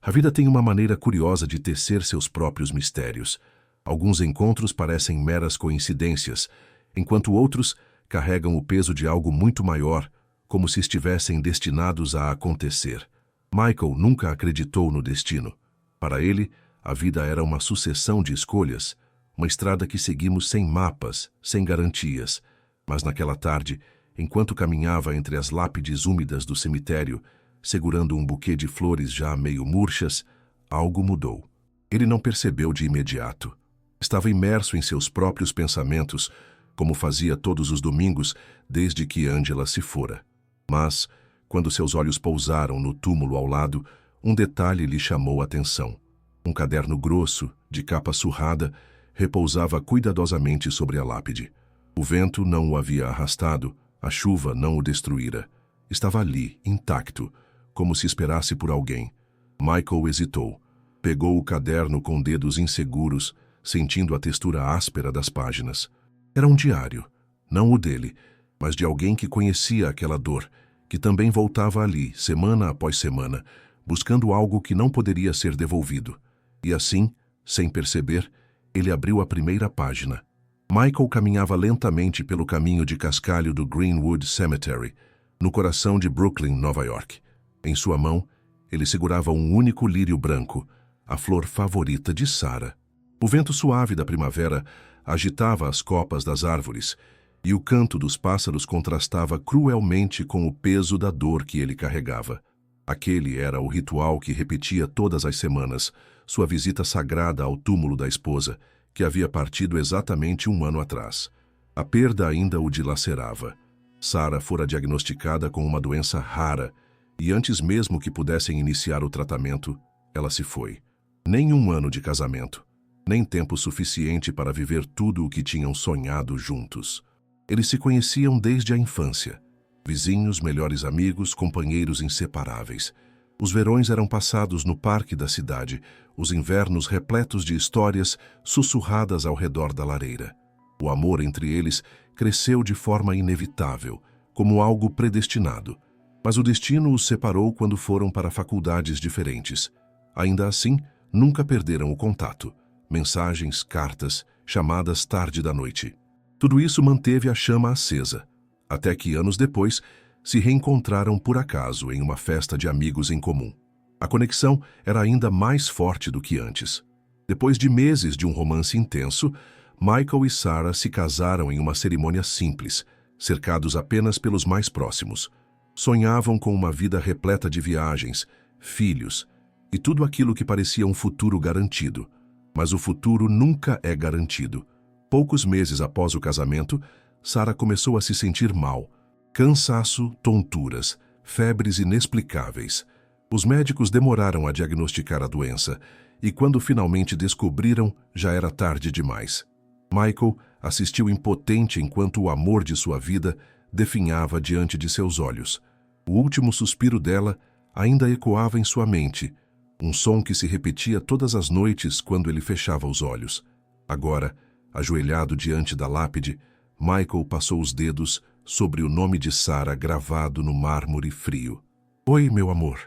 A vida tem uma maneira curiosa de tecer seus próprios mistérios. Alguns encontros parecem meras coincidências, enquanto outros carregam o peso de algo muito maior, como se estivessem destinados a acontecer. Michael nunca acreditou no destino. Para ele, a vida era uma sucessão de escolhas, uma estrada que seguimos sem mapas, sem garantias. Mas naquela tarde, enquanto caminhava entre as lápides úmidas do cemitério, segurando um buquê de flores já meio murchas, algo mudou. Ele não percebeu de imediato. Estava imerso em seus próprios pensamentos, como fazia todos os domingos desde que Angela se fora. Mas, quando seus olhos pousaram no túmulo ao lado, um detalhe lhe chamou a atenção. Um caderno grosso, de capa surrada, repousava cuidadosamente sobre a lápide. O vento não o havia arrastado, a chuva não o destruíra. Estava ali, intacto, como se esperasse por alguém. Michael hesitou. Pegou o caderno com dedos inseguros, sentindo a textura áspera das páginas. Era um diário, não o dele, mas de alguém que conhecia aquela dor, que também voltava ali, semana após semana, buscando algo que não poderia ser devolvido. E assim, sem perceber, ele abriu a primeira página. Michael caminhava lentamente pelo caminho de cascalho do Greenwood Cemetery, no coração de Brooklyn, Nova York. Em sua mão, ele segurava um único lírio branco, a flor favorita de Sarah. O vento suave da primavera agitava as copas das árvores, e o canto dos pássaros contrastava cruelmente com o peso da dor que ele carregava. Aquele era o ritual que repetia todas as semanas, sua visita sagrada ao túmulo da esposa, que havia partido exatamente 1 ano atrás. A perda ainda o dilacerava. Sarah fora diagnosticada com uma doença rara, e antes mesmo que pudessem iniciar o tratamento, ela se foi. Nem 1 ano de casamento, nem tempo suficiente para viver tudo o que tinham sonhado juntos. Eles se conheciam desde a infância. Vizinhos, melhores amigos, companheiros inseparáveis. Os verões eram passados no parque da cidade, os invernos repletos de histórias sussurradas ao redor da lareira. O amor entre eles cresceu de forma inevitável, como algo predestinado. Mas o destino os separou quando foram para faculdades diferentes. Ainda assim, nunca perderam o contato. Mensagens, cartas, chamadas tarde da noite. Tudo isso manteve a chama acesa, até que anos depois se reencontraram por acaso em uma festa de amigos em comum. A conexão era ainda mais forte do que antes. Depois de meses de um romance intenso, Michael e Sarah se casaram em uma cerimônia simples, cercados apenas pelos mais próximos. Sonhavam com uma vida repleta de viagens, filhos e tudo aquilo que parecia um futuro garantido. Mas o futuro nunca é garantido. Poucos meses após o casamento, Sarah começou a se sentir mal. Cansaço, tonturas, febres inexplicáveis. Os médicos demoraram a diagnosticar a doença e quando finalmente descobriram, já era tarde demais. Michael assistiu impotente enquanto o amor de sua vida definhava diante de seus olhos. O último suspiro dela ainda ecoava em sua mente, um som que se repetia todas as noites quando ele fechava os olhos. Agora, ajoelhado diante da lápide, Michael passou os dedos sobre o nome de Sarah gravado no mármore frio. "Oi, meu amor."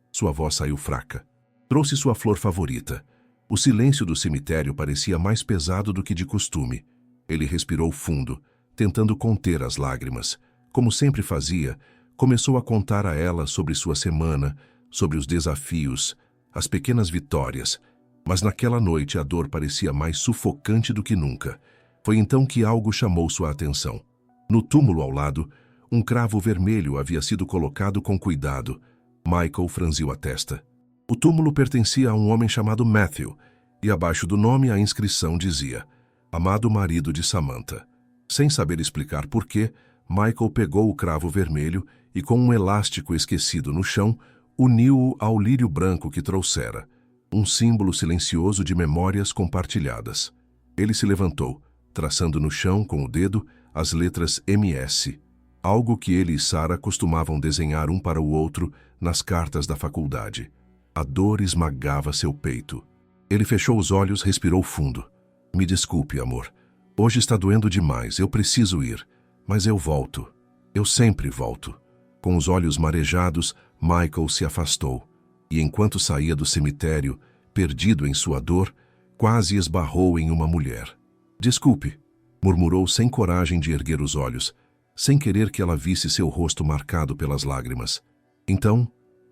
Sua voz saiu fraca. Trouxe sua flor favorita. O silêncio do cemitério parecia mais pesado do que de costume. Ele respirou fundo, tentando conter as lágrimas. Como sempre fazia, começou a contar a ela sobre sua semana, sobre os desafios, as pequenas vitórias. Mas naquela noite a dor parecia mais sufocante do que nunca. Foi então que algo chamou sua atenção. No túmulo ao lado, um cravo vermelho havia sido colocado com cuidado. Michael franziu a testa. O túmulo pertencia a um homem chamado Matthew, e abaixo do nome a inscrição dizia: "Amado marido de Samantha." Sem saber explicar por quê, Michael pegou o cravo vermelho e, com um elástico esquecido no chão, uniu-o ao lírio branco que trouxera, um símbolo silencioso de memórias compartilhadas. Ele se levantou, traçando no chão com o dedo as letras MS, algo que ele e Sarah costumavam desenhar um para o outro nas cartas da faculdade. A dor esmagava seu peito. Ele fechou os olhos, respirou fundo. "Me desculpe, amor. Hoje está doendo demais, eu preciso ir. Mas eu volto. Eu sempre volto." Com os olhos marejados, Michael se afastou. e enquanto saía do cemitério, perdido em sua dor, quase esbarrou em uma mulher. "Desculpe", murmurou sem coragem de erguer os olhos, sem querer que ela visse seu rosto marcado pelas lágrimas. Então,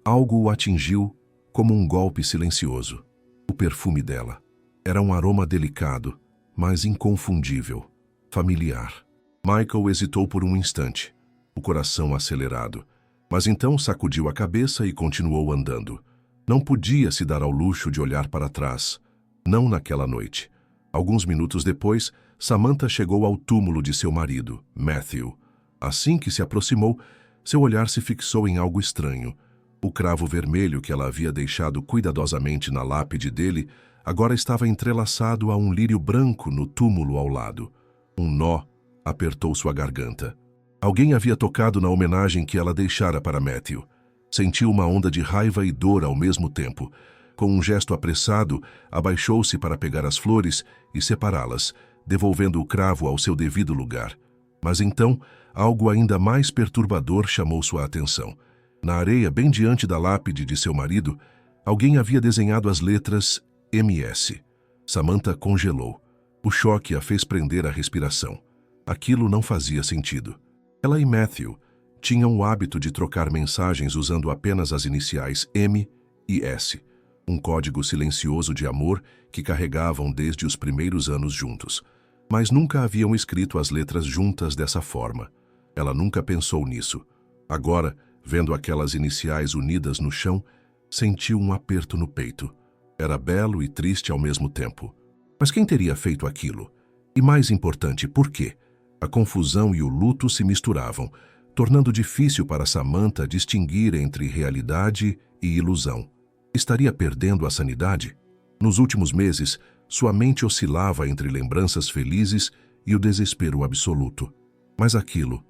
algo o atingiu como um golpe silencioso. O perfume dela. Era um aroma delicado, mas inconfundível, familiar. Michael hesitou por um instante, o coração acelerado, mas então sacudiu a cabeça e continuou andando. Não podia se dar ao luxo de olhar para trás, não naquela noite. Alguns minutos depois, Samantha chegou ao túmulo de seu marido, Matthew. Assim que se aproximou, seu olhar se fixou em algo estranho. O cravo vermelho que ela havia deixado cuidadosamente na lápide dele agora estava entrelaçado a um lírio branco no túmulo ao lado. Um nó apertou sua garganta. Alguém havia tocado na homenagem que ela deixara para Matthew. Sentiu uma onda de raiva e dor ao mesmo tempo. Com um gesto apressado, abaixou-se para pegar as flores e separá-las, devolvendo o cravo ao seu devido lugar. Mas então, algo ainda mais perturbador chamou sua atenção. Na areia, bem diante da lápide de seu marido, alguém havia desenhado as letras MS. Samantha congelou. O choque a fez prender a respiração. Aquilo não fazia sentido. Ela e Matthew tinham o hábito de trocar mensagens usando apenas as iniciais M e S, um código silencioso de amor que carregavam desde os primeiros anos juntos. Mas nunca haviam escrito as letras juntas dessa forma. Ela nunca pensou nisso. Agora, vendo aquelas iniciais unidas no chão, sentiu um aperto no peito. Era belo e triste ao mesmo tempo. Mas quem teria feito aquilo? E mais importante, por quê? A confusão e o luto se misturavam, tornando difícil para Samantha distinguir entre realidade e ilusão. Estaria perdendo a sanidade? Nos últimos meses, sua mente oscilava entre lembranças felizes e o desespero absoluto. Mas aquilo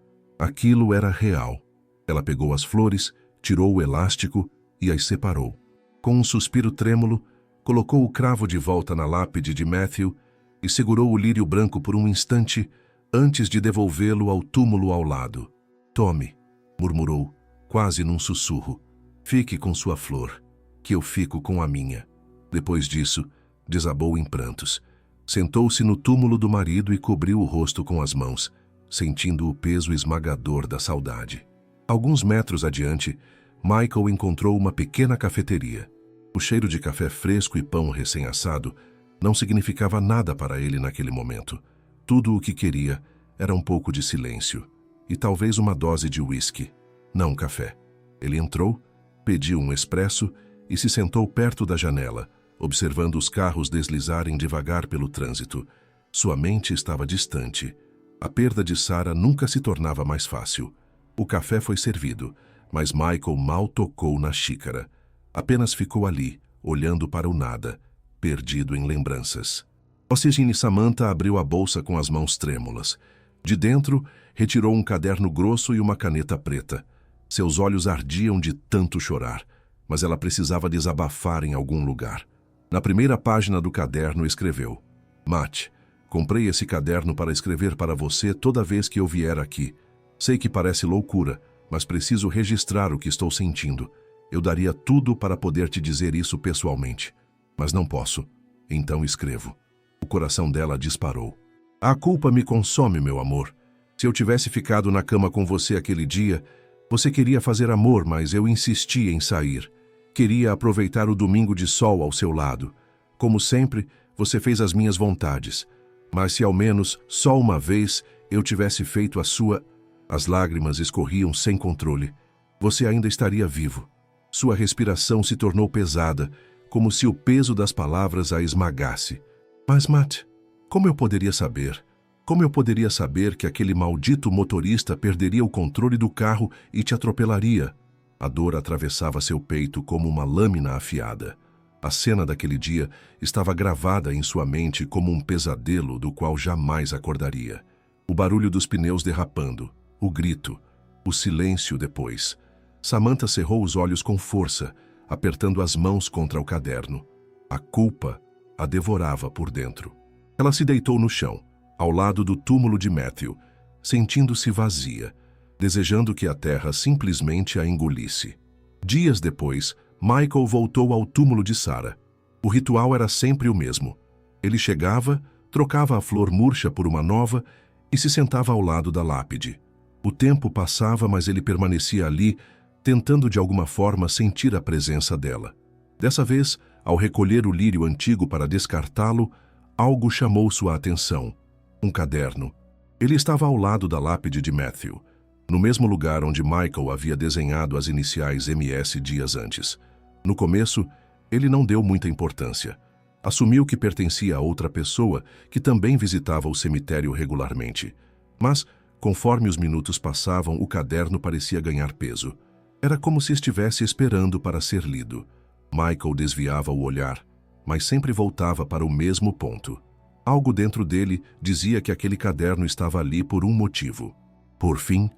era real. Ela pegou as flores, tirou o elástico e as separou. Com um suspiro trêmulo, colocou o cravo de volta na lápide de Matthew e segurou o lírio branco por um instante antes de devolvê-lo ao túmulo ao lado. "Tome", murmurou, quase num sussurro. "Fique com sua flor, que eu fico com a minha." Depois disso, desabou em prantos. Sentou-se no túmulo do marido e cobriu o rosto com as mãos, sentindo o peso esmagador da saudade. Alguns metros adiante, Michael encontrou uma pequena cafeteria. O cheiro de café fresco e pão recém-assado não significava nada para ele naquele momento. Tudo o que queria era um pouco de silêncio e talvez uma dose de uísque, não café. Ele entrou, pediu um expresso e se sentou perto da janela, observando os carros deslizarem devagar pelo trânsito. Sua mente estava distante. A perda de Sarah nunca se tornava mais fácil. O café foi servido, mas Michael mal tocou na xícara. Apenas ficou ali, olhando para o nada, perdido em lembranças. Oxigene Samantha abriu a bolsa com as mãos trêmulas. De dentro, retirou um caderno grosso e uma caneta preta. Seus olhos ardiam de tanto chorar, mas ela precisava desabafar em algum lugar. Na primeira página do caderno escreveu: "Matt, comprei esse caderno para escrever para você toda vez que eu vier aqui. Sei que parece loucura, mas preciso registrar o que estou sentindo. Eu daria tudo para poder te dizer isso pessoalmente, mas não posso. Então escrevo." O coração dela disparou. "A culpa me consome, meu amor. Se eu tivesse ficado na cama com você aquele dia, você queria fazer amor, mas eu insisti em sair. Queria aproveitar o domingo de sol ao seu lado. Como sempre, você fez as minhas vontades. Mas se ao menos, só uma vez, eu tivesse feito a sua..." As lágrimas escorriam sem controle. "Você ainda estaria vivo." Sua respiração se tornou pesada, como se o peso das palavras a esmagasse. "Mas, Matt, como eu poderia saber? Como eu poderia saber que aquele maldito motorista perderia o controle do carro e te atropelaria?" A dor atravessava seu peito como uma lâmina afiada. A cena daquele dia estava gravada em sua mente como um pesadelo do qual jamais acordaria. O barulho dos pneus derrapando, o grito, o silêncio depois. Samantha cerrou os olhos com força, apertando as mãos contra o caderno. A culpa a devorava por dentro. Ela se deitou no chão, ao lado do túmulo de Matthew, sentindo-se vazia, desejando que a terra simplesmente a engolisse. Dias depois, Michael voltou ao túmulo de Sarah. O ritual era sempre o mesmo. Ele chegava, trocava a flor murcha por uma nova e se sentava ao lado da lápide. O tempo passava, mas ele permanecia ali, tentando de alguma forma sentir a presença dela. Dessa vez, ao recolher o lírio antigo para descartá-lo, algo chamou sua atenção. Um caderno. Ele estava ao lado da lápide de Matthew, no mesmo lugar onde Michael havia desenhado as iniciais MS dias antes. No começo, ele não deu muita importância. Assumiu que pertencia a outra pessoa que também visitava o cemitério regularmente. Mas, conforme os minutos passavam, o caderno parecia ganhar peso. Era como se estivesse esperando para ser lido. Michael desviava o olhar, mas sempre voltava para o mesmo ponto. Algo dentro dele dizia que aquele caderno estava ali por um motivo. Por fim,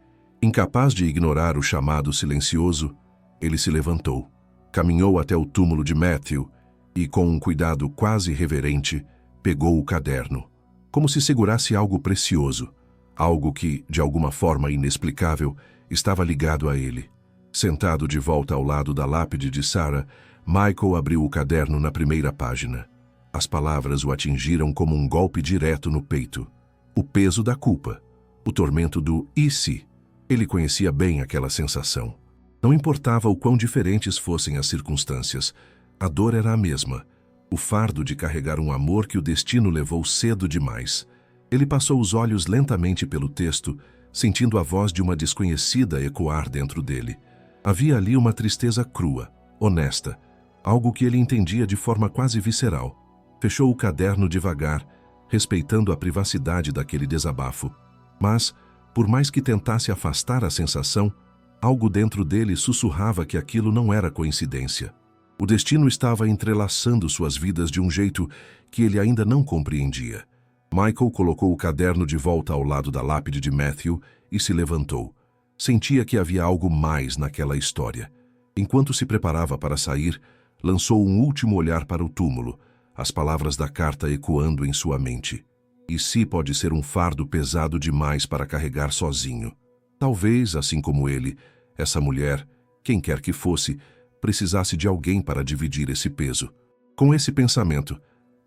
incapaz de ignorar o chamado silencioso, ele se levantou, caminhou até o túmulo de Matthew e, com um cuidado quase reverente, pegou o caderno, como se segurasse algo precioso, algo que, de alguma forma inexplicável, estava ligado a ele. Sentado de volta ao lado da lápide de Sarah, Michael abriu o caderno na primeira página. As palavras o atingiram como um golpe direto no peito. O peso da culpa, o tormento do "e se?". Ele conhecia bem aquela sensação. Não importava o quão diferentes fossem as circunstâncias, a dor era a mesma. O fardo de carregar um amor que o destino levou cedo demais. Ele passou os olhos lentamente pelo texto, sentindo a voz de uma desconhecida ecoar dentro dele. Havia ali uma tristeza crua, honesta, algo que ele entendia de forma quase visceral. Fechou o caderno devagar, respeitando a privacidade daquele desabafo. Mas, por mais que tentasse afastar a sensação, algo dentro dele sussurrava que aquilo não era coincidência. O destino estava entrelaçando suas vidas de um jeito que ele ainda não compreendia. Michael colocou o caderno de volta ao lado da lápide de Matthew e se levantou. Sentia que havia algo mais naquela história. Enquanto se preparava para sair, lançou um último olhar para o túmulo, as palavras da carta ecoando em sua mente. E se pode ser um fardo pesado demais para carregar sozinho. Talvez, assim como ele, essa mulher, quem quer que fosse, precisasse de alguém para dividir esse peso. Com esse pensamento,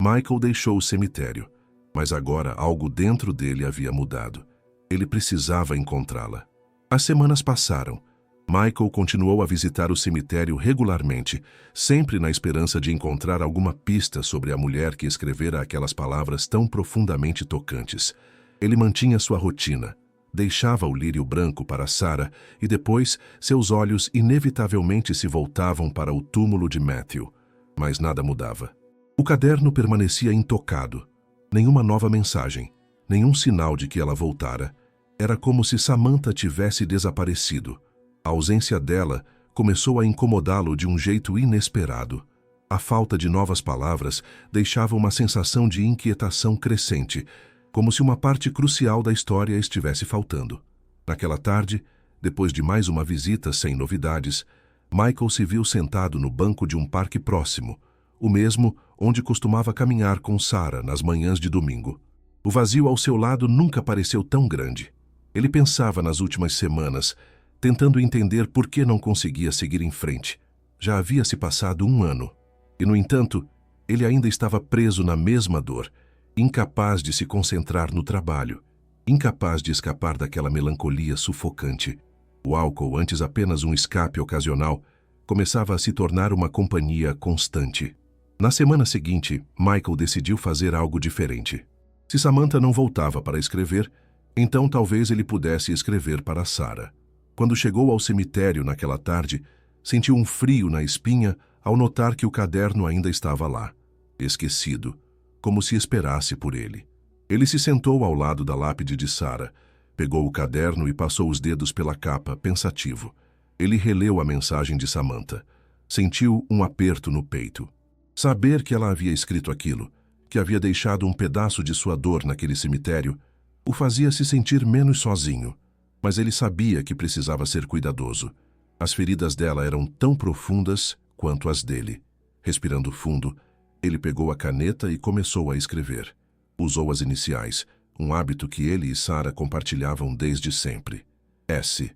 Michael deixou o cemitério, mas agora algo dentro dele havia mudado. Ele precisava encontrá-la. As semanas passaram. Michael continuou a visitar o cemitério regularmente, sempre na esperança de encontrar alguma pista sobre a mulher que escrevera aquelas palavras tão profundamente tocantes. Ele mantinha sua rotina, deixava o lírio branco para Sarah e depois seus olhos inevitavelmente se voltavam para o túmulo de Matthew. Mas nada mudava. O caderno permanecia intocado. Nenhuma nova mensagem, nenhum sinal de que ela voltara. Era como se Samantha tivesse desaparecido. A ausência dela começou a incomodá-lo de um jeito inesperado. A falta de novas palavras deixava uma sensação de inquietação crescente, como se uma parte crucial da história estivesse faltando. Naquela tarde, depois de mais uma visita sem novidades, Michael se viu sentado no banco de um parque próximo, o mesmo onde costumava caminhar com Sarah nas manhãs de domingo. O vazio ao seu lado nunca pareceu tão grande. Ele pensava nas últimas semanas, tentando entender por que não conseguia seguir em frente. Já havia se passado 1 ano. E, no entanto, ele ainda estava preso na mesma dor, incapaz de se concentrar no trabalho, incapaz de escapar daquela melancolia sufocante. O álcool, antes apenas um escape ocasional, começava a se tornar uma companhia constante. Na semana seguinte, Michael decidiu fazer algo diferente. Se Samantha não voltava para escrever, então talvez ele pudesse escrever para Sarah. Quando chegou ao cemitério naquela tarde, sentiu um frio na espinha ao notar que o caderno ainda estava lá, esquecido, como se esperasse por ele. Ele se sentou ao lado da lápide de Sarah, pegou o caderno e passou os dedos pela capa, pensativo. Ele releu a mensagem de Samantha. Sentiu um aperto no peito. Saber que ela havia escrito aquilo, que havia deixado um pedaço de sua dor naquele cemitério, o fazia se sentir menos sozinho. Mas ele sabia que precisava ser cuidadoso. As feridas dela eram tão profundas quanto as dele. Respirando fundo, ele pegou a caneta e começou a escrever. Usou as iniciais, um hábito que ele e Sarah compartilhavam desde sempre. S.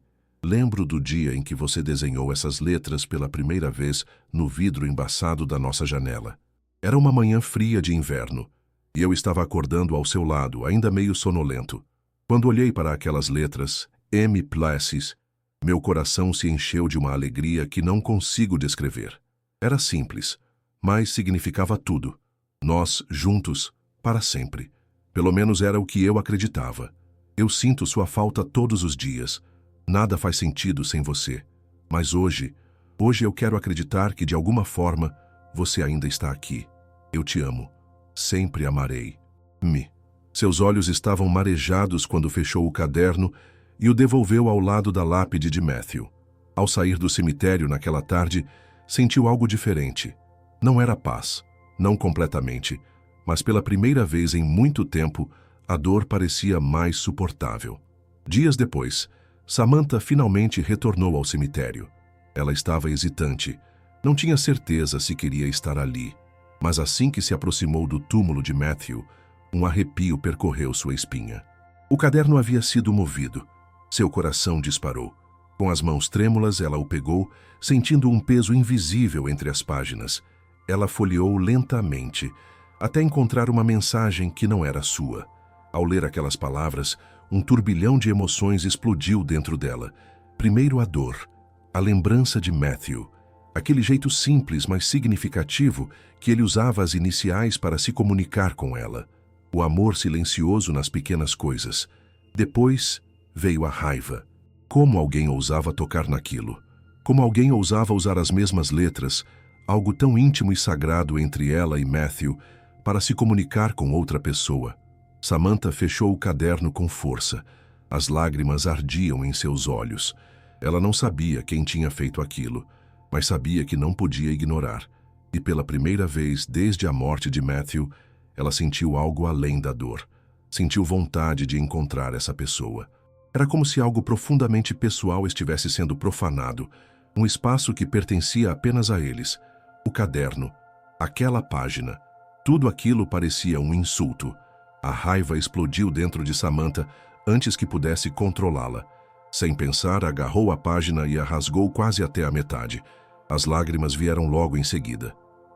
Lembro do dia em que você desenhou essas letras pela primeira vez no vidro embaçado da nossa janela. Era uma manhã fria de inverno, e eu estava acordando ao seu lado, ainda meio sonolento. Quando olhei para aquelas letras, M. Places, meu coração se encheu de uma alegria que não consigo descrever. Era simples, mas significava tudo. Nós, juntos, para sempre. Pelo menos era o que eu acreditava. Eu sinto sua falta todos os dias. Nada faz sentido sem você. Mas hoje eu quero acreditar que de alguma forma você ainda está aqui. Eu te amo. Sempre amarei. Seus olhos estavam marejados quando fechou o caderno e o devolveu ao lado da lápide de Matthew. Ao sair do cemitério naquela tarde, sentiu algo diferente. Não era paz, não completamente, mas pela primeira vez em muito tempo, a dor parecia mais suportável. Dias depois, Samantha finalmente retornou ao cemitério. Ela estava hesitante. Não tinha certeza se queria estar ali. Mas assim que se aproximou do túmulo de Matthew, um arrepio percorreu sua espinha. O caderno havia sido movido. Seu coração disparou. Com as mãos trêmulas, ela o pegou, sentindo um peso invisível entre as páginas. Ela folheou lentamente, até encontrar uma mensagem que não era sua. Ao ler aquelas palavras, um turbilhão de emoções explodiu dentro dela. Primeiro a dor, a lembrança de Matthew, aquele jeito simples, mas significativo que ele usava as iniciais para se comunicar com ela. O amor silencioso nas pequenas coisas. Depois veio a raiva. Como alguém ousava tocar naquilo? Como alguém ousava usar as mesmas letras, algo tão íntimo e sagrado entre ela e Matthew, para se comunicar com outra pessoa? Samantha fechou o caderno com força. As lágrimas ardiam em seus olhos. Ela não sabia quem tinha feito aquilo, mas sabia que não podia ignorar. E pela primeira vez desde a morte de Matthew, ela sentiu algo além da dor. Sentiu vontade de encontrar essa pessoa. Era como se algo profundamente pessoal estivesse sendo profanado, um espaço que pertencia apenas a eles. O caderno, aquela página, tudo aquilo parecia um insulto. A raiva explodiu dentro de Samantha antes que pudesse controlá-la. Sem pensar, agarrou a página e a rasgou quase até a metade. As lágrimas vieram logo em seguida.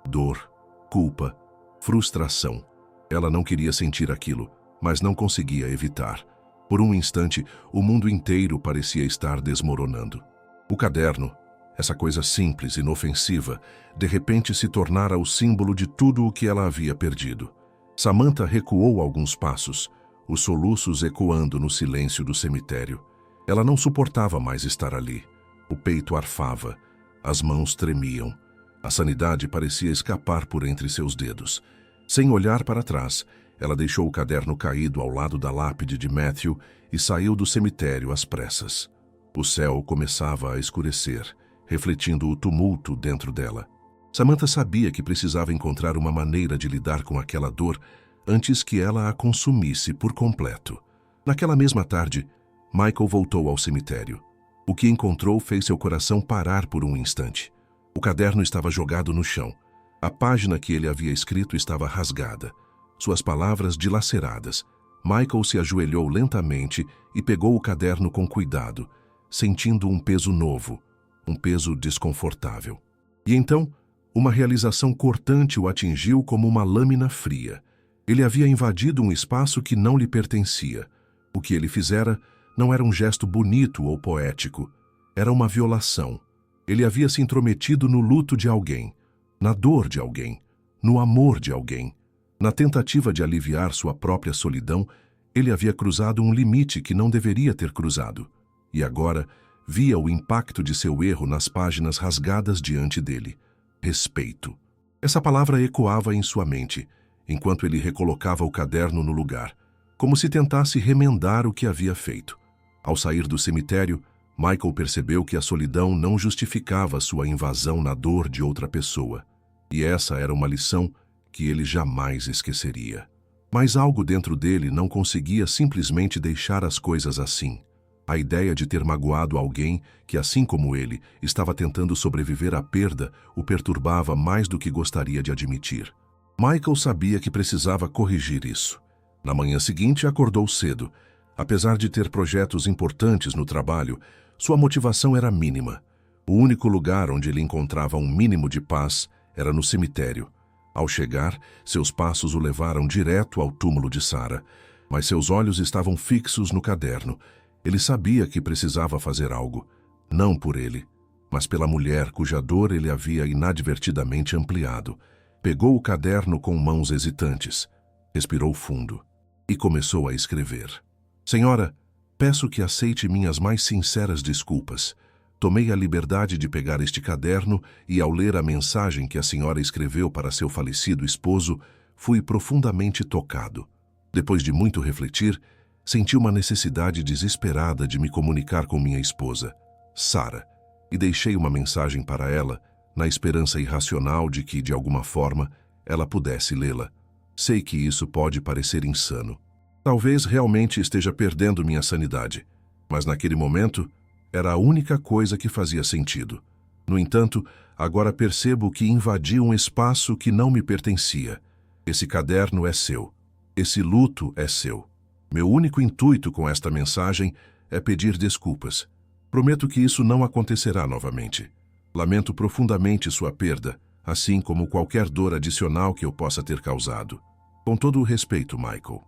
Dor, culpa, frustração. Ela não queria sentir aquilo, mas não conseguia evitar. Por um instante, o mundo inteiro parecia estar desmoronando. O caderno, essa coisa simples, inofensiva, de repente se tornara o símbolo de tudo o que ela havia perdido. Samantha recuou alguns passos, os soluços ecoando no silêncio do cemitério. Ela não suportava mais estar ali. O peito arfava, as mãos tremiam. A sanidade parecia escapar por entre seus dedos. Sem olhar para trás, ela deixou o caderno caído ao lado da lápide de Matthew e saiu do cemitério às pressas. O céu começava a escurecer, refletindo o tumulto dentro dela. Samantha sabia que precisava encontrar uma maneira de lidar com aquela dor antes que ela a consumisse por completo. Naquela mesma tarde, Michael voltou ao cemitério. O que encontrou fez seu coração parar por um instante. O caderno estava jogado no chão. A página que ele havia escrito estava rasgada, suas palavras dilaceradas. Michael se ajoelhou lentamente e pegou o caderno com cuidado, sentindo um peso novo, um peso desconfortável. E então, uma realização cortante o atingiu como uma lâmina fria. Ele havia invadido um espaço que não lhe pertencia. O que ele fizera não era um gesto bonito ou poético. Era uma violação. Ele havia se intrometido no luto de alguém, na dor de alguém, no amor de alguém. Na tentativa de aliviar sua própria solidão, ele havia cruzado um limite que não deveria ter cruzado. E agora via o impacto de seu erro nas páginas rasgadas diante dele. Respeito. Essa palavra ecoava em sua mente, enquanto ele recolocava o caderno no lugar, como se tentasse remendar o que havia feito. Ao sair do cemitério, Michael percebeu que a solidão não justificava sua invasão na dor de outra pessoa. E essa era uma lição que ele jamais esqueceria. Mas algo dentro dele não conseguia simplesmente deixar as coisas assim. A ideia de ter magoado alguém que, assim como ele, estava tentando sobreviver à perda, o perturbava mais do que gostaria de admitir. Michael sabia que precisava corrigir isso. Na manhã seguinte, acordou cedo. Apesar de ter projetos importantes no trabalho, Sua motivação era mínima. O único lugar onde ele encontrava um mínimo de paz era no cemitério. Ao chegar, seus passos o levaram direto ao túmulo de Sarah, mas seus olhos estavam fixos no caderno. Ele sabia que precisava fazer algo, não por ele, mas pela mulher cuja dor ele havia inadvertidamente ampliado. Pegou o caderno com mãos hesitantes, respirou fundo e começou a escrever. Senhora, peço que aceite minhas mais sinceras desculpas. Tomei a liberdade de pegar este caderno e, ao ler a mensagem que a senhora escreveu para seu falecido esposo, fui profundamente tocado. Depois de muito refletir, senti uma necessidade desesperada de me comunicar com minha esposa, Sarah, e deixei uma mensagem para ela, na esperança irracional de que, de alguma forma, ela pudesse lê-la. Sei que isso pode parecer insano. Talvez realmente esteja perdendo minha sanidade, mas naquele momento era a única coisa que fazia sentido. No entanto, agora percebo que invadi um espaço que não me pertencia. Esse caderno é seu. Esse luto é seu. Meu único intuito com esta mensagem é pedir desculpas. Prometo que isso não acontecerá novamente. Lamento profundamente sua perda, assim como qualquer dor adicional que eu possa ter causado. Com todo o respeito, Michael.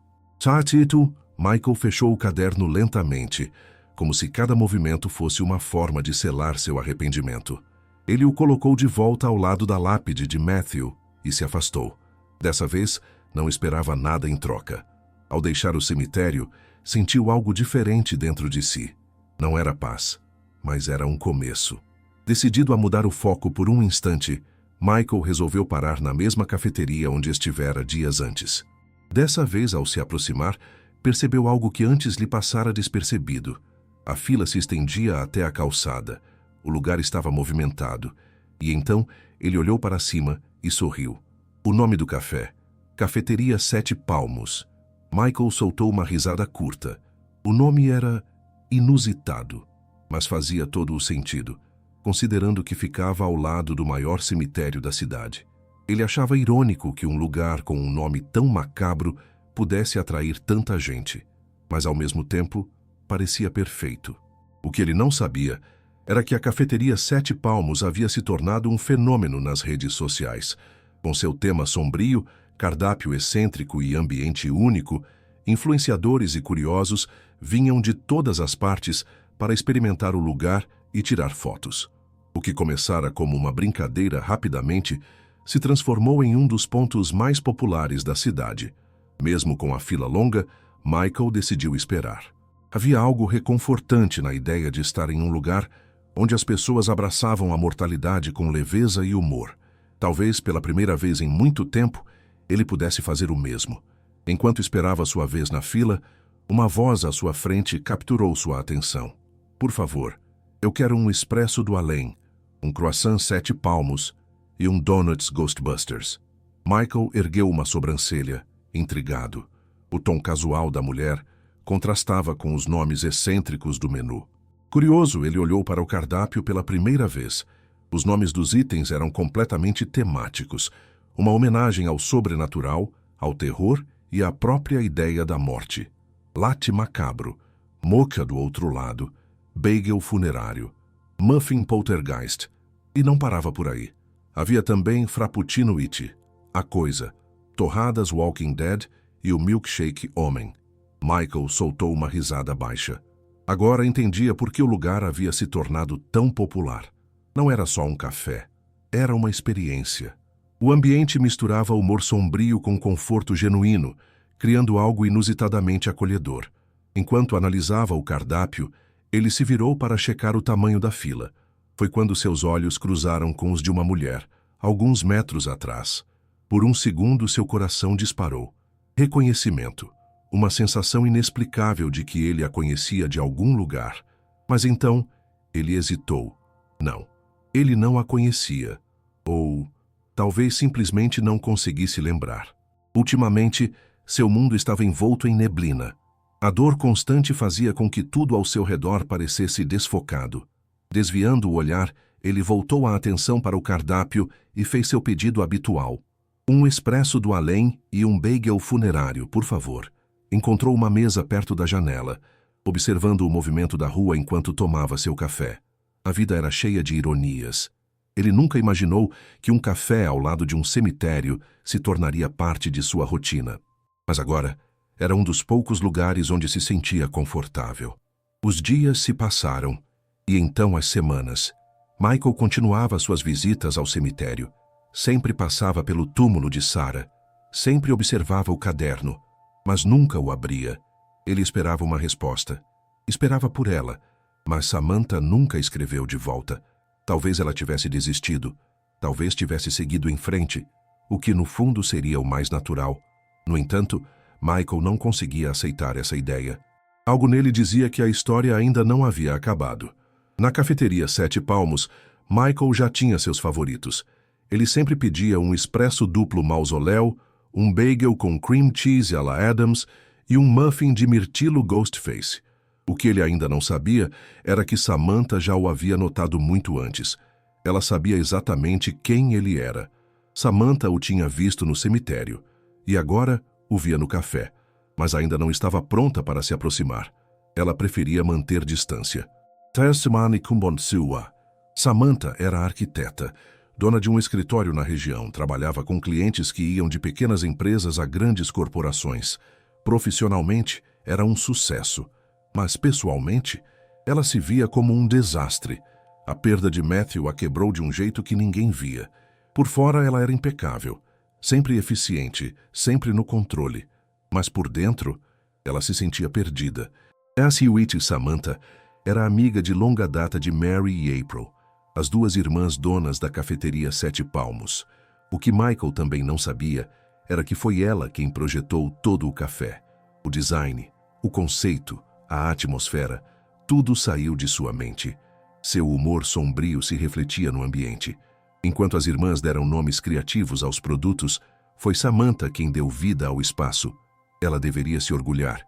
Tito, Michael fechou o caderno lentamente, como se cada movimento fosse uma forma de selar seu arrependimento. Ele o colocou de volta ao lado da lápide de Matthew e se afastou. Dessa vez, não esperava nada em troca. Ao deixar o cemitério, sentiu algo diferente dentro de si. Não era paz, mas era um começo. Decidido a mudar o foco por um instante, Michael resolveu parar na mesma cafeteria onde estivera dias antes. Dessa vez, ao se aproximar, percebeu algo que antes lhe passara despercebido. A fila se estendia até a calçada. O lugar estava movimentado. E então ele olhou para cima e sorriu. O nome do café: Cafeteria 7 Palmos. Michael soltou uma risada curta. O nome era inusitado, mas fazia todo o sentido, considerando que ficava ao lado do maior cemitério da cidade. Ele achava irônico que um lugar com um nome tão macabro pudesse atrair tanta gente, mas ao mesmo tempo parecia perfeito. O que ele não sabia era que a Cafeteria 7 Palmos havia se tornado um fenômeno nas redes sociais. Com seu tema sombrio, cardápio excêntrico e ambiente único, influenciadores e curiosos vinham de todas as partes para experimentar o lugar e tirar fotos. O que começara como uma brincadeira rapidamente se transformou em um dos pontos mais populares da cidade. Mesmo com a fila longa, Michael decidiu esperar. Havia algo reconfortante na ideia de estar em um lugar onde as pessoas abraçavam a mortalidade com leveza e humor. Talvez pela primeira vez em muito tempo, ele pudesse fazer o mesmo. Enquanto esperava sua vez na fila, uma voz à sua frente capturou sua atenção. Por favor, eu quero um expresso do além, um croissant 7 palmos e um Donuts Ghostbusters. Michael ergueu uma sobrancelha, intrigado. O tom casual da mulher contrastava com os nomes excêntricos do menu. Curioso, ele olhou para o cardápio pela primeira vez. Os nomes dos itens eram completamente temáticos, uma homenagem ao sobrenatural, ao terror e à própria ideia da morte. Latte macabro, mocha do outro lado, bagel funerário, muffin poltergeist. E não parava por aí. Havia também frappuccino it, a coisa, torradas Walking Dead e o milkshake homem. Michael soltou uma risada baixa. Agora entendia por que o lugar havia se tornado tão popular. Não era só um café, era uma experiência. O ambiente misturava humor sombrio com conforto genuíno, criando algo inusitadamente acolhedor. Enquanto analisava o cardápio, ele se virou para checar o tamanho da fila. Foi quando seus olhos cruzaram com os de uma mulher, alguns metros atrás. Por um segundo, seu coração disparou. Reconhecimento. Uma sensação inexplicável de que ele a conhecia de algum lugar. Mas então, ele hesitou. Não, ele não a conhecia. Ou talvez simplesmente não conseguisse lembrar. Ultimamente, seu mundo estava envolto em neblina. A dor constante fazia com que tudo ao seu redor parecesse desfocado. Desviando o olhar, ele voltou a atenção para o cardápio e fez seu pedido habitual. Um expresso do além e um bagel funerário, por favor. Encontrou uma mesa perto da janela. observando o movimento da rua enquanto tomava seu café. A vida era cheia de ironias. Ele nunca imaginou que um café ao lado de um cemitério se tornaria parte de sua rotina. Mas agora, era um dos poucos lugares onde se sentia confortável. Os dias se passaram, e então as semanas. Michael continuava suas visitas ao cemitério. Sempre passava pelo túmulo de Sarah. Sempre observava o caderno, mas nunca o abria. Ele esperava uma resposta. Esperava por ela, mas Samantha nunca escreveu de volta. Talvez ela tivesse desistido. Talvez tivesse seguido em frente, o que no fundo seria o mais natural. No entanto, Michael não conseguia aceitar essa ideia. Algo nele dizia que a história ainda não havia acabado. Na cafeteria Sete Palmos, Michael já tinha seus favoritos. Ele sempre pedia um expresso duplo mausoléu, um bagel com cream cheese à la Adams e um muffin de mirtilo Ghostface. O que ele ainda não sabia era que Samantha já o havia notado muito antes. Ela sabia exatamente quem ele era. Samantha o tinha visto no cemitério e agora o via no café, mas ainda não estava pronta para se aproximar. Ela preferia manter distância. Tessimani Kumbonsua. Samantha era arquiteta, dona de um escritório na região, trabalhava com clientes que iam de pequenas empresas a grandes corporações. Profissionalmente, era um sucesso, mas pessoalmente, ela se via como um desastre. A perda de Matthew a quebrou de um jeito que ninguém via. Por fora, ela era impecável, sempre eficiente, sempre no controle. Mas por dentro, ela se sentia perdida. Cassie Witt Samantha era amiga de longa data de Mary e April, as duas irmãs donas da cafeteria Sete Palmos. O que Michael também não sabia era que foi ela quem projetou todo o café. O design, o conceito, a atmosfera, tudo saiu de sua mente. Seu humor sombrio se refletia no ambiente. Enquanto as irmãs deram nomes criativos aos produtos, foi Samantha quem deu vida ao espaço. Ela deveria se orgulhar,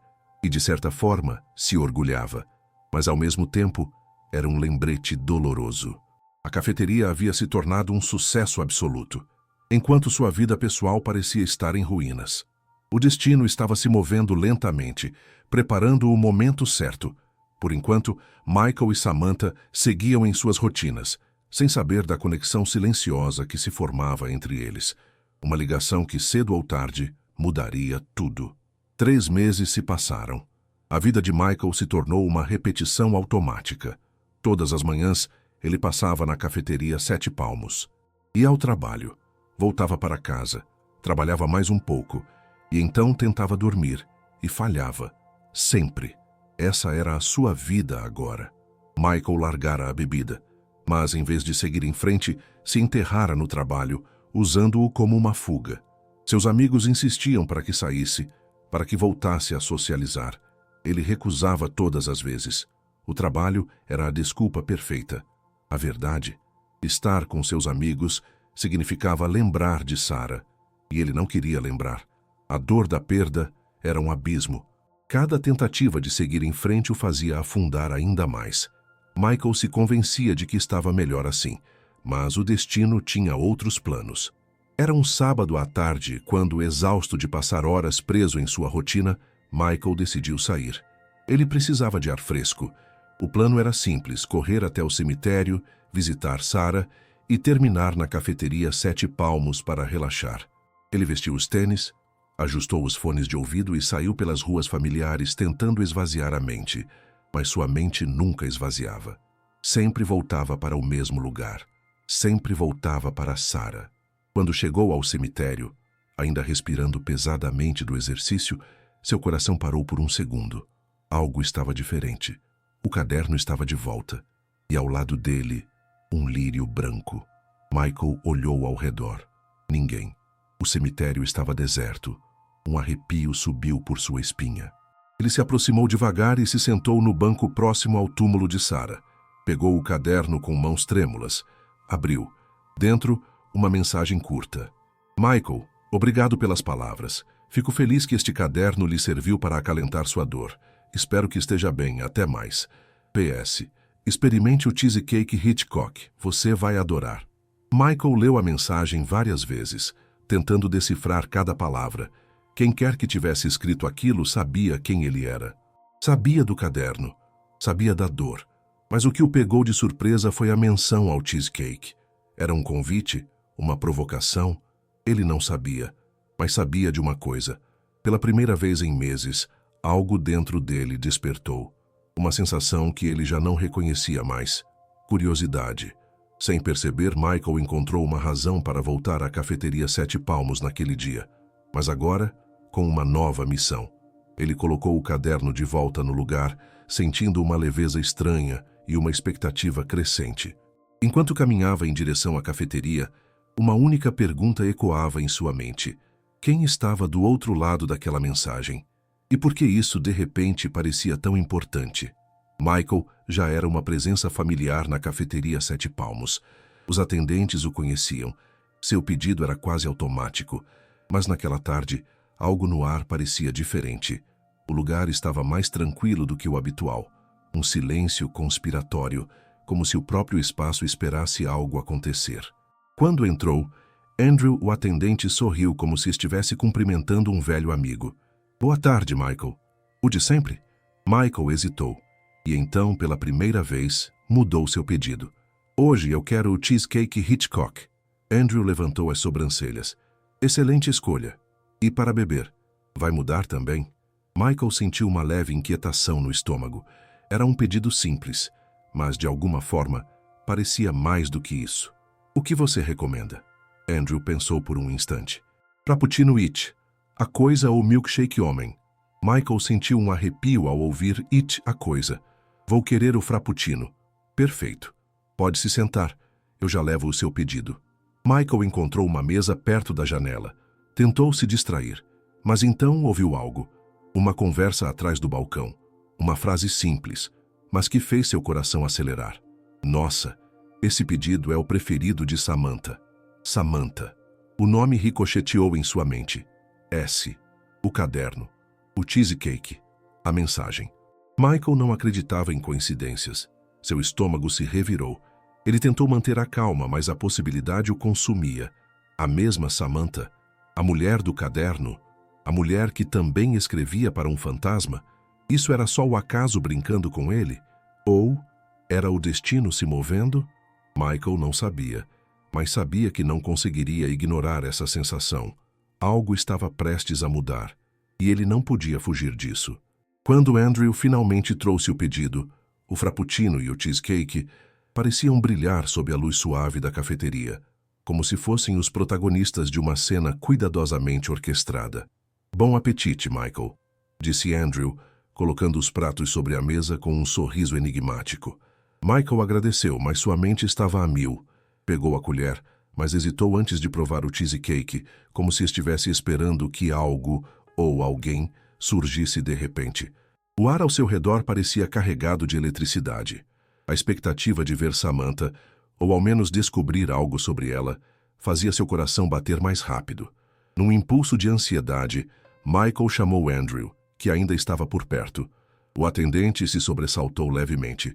e de certa forma se orgulhava, mas ao mesmo tempo era um lembrete doloroso. A cafeteria havia se tornado um sucesso absoluto, enquanto sua vida pessoal parecia estar em ruínas. O destino estava se movendo lentamente, preparando o momento certo. Por enquanto, Michael e Samantha seguiam em suas rotinas, sem saber da conexão silenciosa que se formava entre eles. Uma ligação que, cedo ou tarde, mudaria tudo. 3 meses se passaram. A vida de Michael se tornou uma repetição automática. Todas as manhãs, ele passava na cafeteria Sete Palmos. Ia ao trabalho, voltava para casa, trabalhava mais um pouco, e então tentava dormir, e falhava. Sempre. Essa era a sua vida agora. Michael largara a bebida, mas em vez de seguir em frente, se enterrara no trabalho, usando-o como uma fuga. Seus amigos insistiam para que saísse, para que voltasse a socializar. Ele recusava todas as vezes. O trabalho era a desculpa perfeita. A verdade, estar com seus amigos significava lembrar de Sarah, e ele não queria lembrar. A dor da perda era um abismo. Cada tentativa de seguir em frente o fazia afundar ainda mais. Michael se convencia de que estava melhor assim, mas o destino tinha outros planos. Era um sábado à tarde, quando, exausto de passar horas preso em sua rotina, Michael decidiu sair. Ele precisava de ar fresco. O plano era simples: correr até o cemitério, visitar Sarah e terminar na cafeteria Sete Palmos para relaxar. Ele vestiu os tênis, ajustou os fones de ouvido e saiu pelas ruas familiares tentando esvaziar a mente, mas sua mente nunca esvaziava. Sempre voltava para o mesmo lugar. Sempre voltava para Sarah. Quando chegou ao cemitério, ainda respirando pesadamente do exercício, seu coração parou por um segundo. Algo estava diferente. O caderno estava de volta, e ao lado dele, um lírio branco. Michael olhou ao redor. Ninguém. O cemitério estava deserto. Um arrepio subiu por sua espinha. Ele se aproximou devagar e se sentou no banco próximo ao túmulo de Sarah. Pegou o caderno com mãos trêmulas. Abriu. Dentro, uma mensagem curta. Michael, obrigado pelas palavras. Fico feliz que este caderno lhe serviu para acalentar sua dor. Espero que esteja bem. Até mais. PS. Experimente o cheesecake Hitchcock. Você vai adorar. Michael leu a mensagem várias vezes, tentando decifrar cada palavra. Quem quer que tivesse escrito aquilo sabia quem ele era. Sabia do caderno, sabia da dor, mas o que o pegou de surpresa foi a menção ao cheesecake. Era um convite? Uma provocação? Ele não sabia, mas sabia de uma coisa. Pela primeira vez em meses, algo dentro dele despertou. Uma sensação que ele já não reconhecia mais. Curiosidade. Sem perceber, Michael encontrou uma razão para voltar à cafeteria Sete Palmos naquele dia. Mas agora, com uma nova missão. Ele colocou o caderno de volta no lugar, sentindo uma leveza estranha e uma expectativa crescente. Enquanto caminhava em direção à cafeteria, uma única pergunta ecoava em sua mente. Quem estava do outro lado daquela mensagem? E por que isso, de repente, parecia tão importante? Michael já era uma presença familiar na cafeteria Sete Palmos. Os atendentes o conheciam. Seu pedido era quase automático. Mas naquela tarde, algo no ar parecia diferente. O lugar estava mais tranquilo do que o habitual. Um silêncio conspiratório, como se o próprio espaço esperasse algo acontecer. Quando entrou, Andrew, o atendente, sorriu como se estivesse cumprimentando um velho amigo. Boa tarde, Michael. O de sempre? Michael hesitou. E então, pela primeira vez, mudou seu pedido. Hoje eu quero o cheesecake Hitchcock. Andrew levantou as sobrancelhas. Excelente escolha. E para beber? Vai mudar também? Michael sentiu uma leve inquietação no estômago. Era um pedido simples, mas de alguma forma parecia mais do que isso. O que você recomenda? Andrew pensou por um instante. Frappuccino It, a coisa ou milkshake homem? Michael sentiu um arrepio ao ouvir It, a coisa. Vou querer o frappuccino. Perfeito. Pode se sentar. Eu já levo o seu pedido. Michael encontrou uma mesa perto da janela. Tentou se distrair, mas então ouviu algo. Uma conversa atrás do balcão. Uma frase simples, mas que fez seu coração acelerar. Nossa, esse pedido é o preferido de Samantha. Samantha. O nome ricocheteou em sua mente. S. O caderno. O cheesecake. A mensagem. Michael não acreditava em coincidências. Seu estômago se revirou. Ele tentou manter a calma, mas a possibilidade o consumia. A mesma Samantha, a mulher do caderno, a mulher que também escrevia para um fantasma, isso era só o acaso brincando com ele? Ou era o destino se movendo? Michael não sabia, mas sabia que não conseguiria ignorar essa sensação. Algo estava prestes a mudar, e ele não podia fugir disso. Quando Andrew finalmente trouxe o pedido, o frappuccino e o cheesecake pareciam brilhar sob a luz suave da cafeteria, como se fossem os protagonistas de uma cena cuidadosamente orquestrada. Bom apetite, Michael, disse Andrew, colocando os pratos sobre a mesa com um sorriso enigmático. Michael agradeceu, mas sua mente estava a mil. Pegou a colher, mas hesitou antes de provar o cheesecake, como se estivesse esperando que algo ou alguém surgisse de repente. O ar ao seu redor parecia carregado de eletricidade. A expectativa de ver Samantha, ou ao menos descobrir algo sobre ela, fazia seu coração bater mais rápido. Num impulso de ansiedade, Michael chamou Andrew, que ainda estava por perto. O atendente se sobressaltou levemente.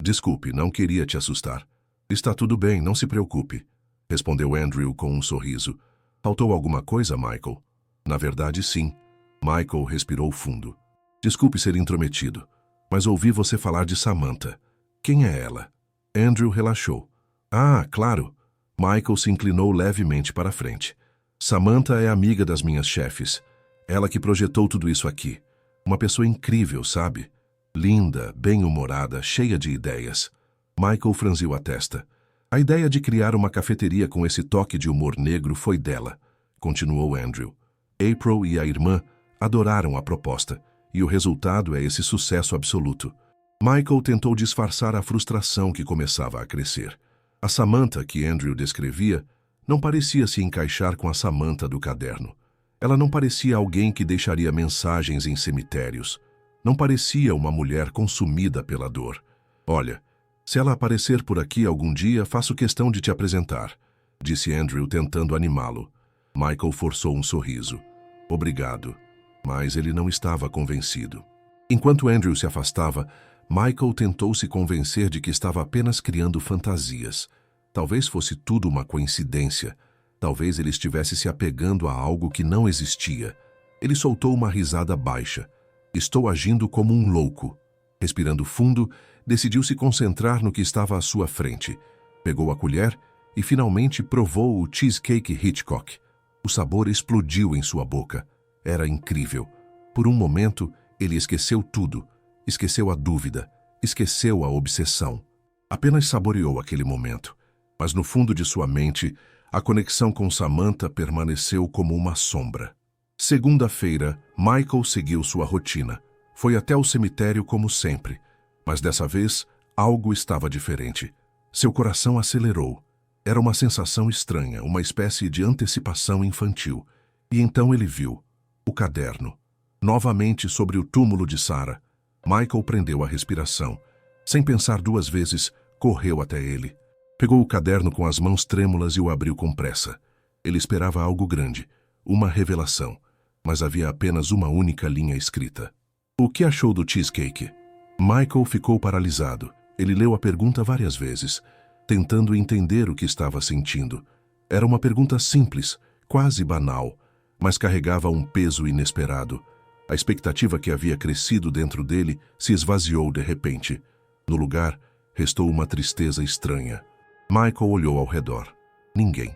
Desculpe, não queria te assustar. Está tudo bem, não se preocupe, respondeu Andrew com um sorriso. Faltou alguma coisa, Michael? Na verdade, sim. Michael respirou fundo. Desculpe ser intrometido, mas ouvi você falar de Samantha. Quem é ela? Andrew relaxou. Ah, claro. Michael se inclinou levemente para a frente. Samantha é amiga das minhas chefes. Ela que projetou tudo isso aqui. Uma pessoa incrível, sabe? Linda, bem-humorada, cheia de ideias. Michael franziu a testa. A ideia de criar uma cafeteria com esse toque de humor negro foi dela, continuou Andrew. April e a irmã adoraram a proposta, e o resultado é esse sucesso absoluto. Michael tentou disfarçar a frustração que começava a crescer. A Samantha que Andrew descrevia não parecia se encaixar com a Samantha do caderno. Ela não parecia alguém que deixaria mensagens em cemitérios. Não parecia uma mulher consumida pela dor. Olha, se ela aparecer por aqui algum dia, faço questão de te apresentar, disse Andrew tentando animá-lo. Michael forçou um sorriso. Obrigado. Mas ele não estava convencido. Enquanto Andrew se afastava, Michael tentou se convencer de que estava apenas criando fantasias. Talvez fosse tudo uma coincidência. Talvez ele estivesse se apegando a algo que não existia. Ele soltou uma risada baixa. Estou agindo como um louco. Respirando fundo, decidiu se concentrar no que estava à sua frente. Pegou a colher e finalmente provou o cheesecake Hitchcock. O sabor explodiu em sua boca. Era incrível. Por um momento, ele esqueceu tudo. Esqueceu a dúvida. Esqueceu a obsessão. Apenas saboreou aquele momento. Mas no fundo de sua mente, a conexão com Samantha permaneceu como uma sombra. Segunda-feira, Michael seguiu sua rotina. Foi até o cemitério como sempre. Mas dessa vez, algo estava diferente. Seu coração acelerou. Era uma sensação estranha, uma espécie de antecipação infantil. E então ele viu o caderno. Novamente sobre o túmulo de Sarah. Michael prendeu a respiração. Sem pensar duas vezes, correu até ele. Pegou o caderno com as mãos trêmulas e o abriu com pressa. Ele esperava algo grande, uma revelação, mas havia apenas uma única linha escrita. O que achou do cheesecake? Michael ficou paralisado. Ele leu a pergunta várias vezes, tentando entender o que estava sentindo. Era uma pergunta simples, quase banal, mas carregava um peso inesperado. A expectativa que havia crescido dentro dele se esvaziou de repente. No lugar, restou uma tristeza estranha. Michael olhou ao redor. Ninguém.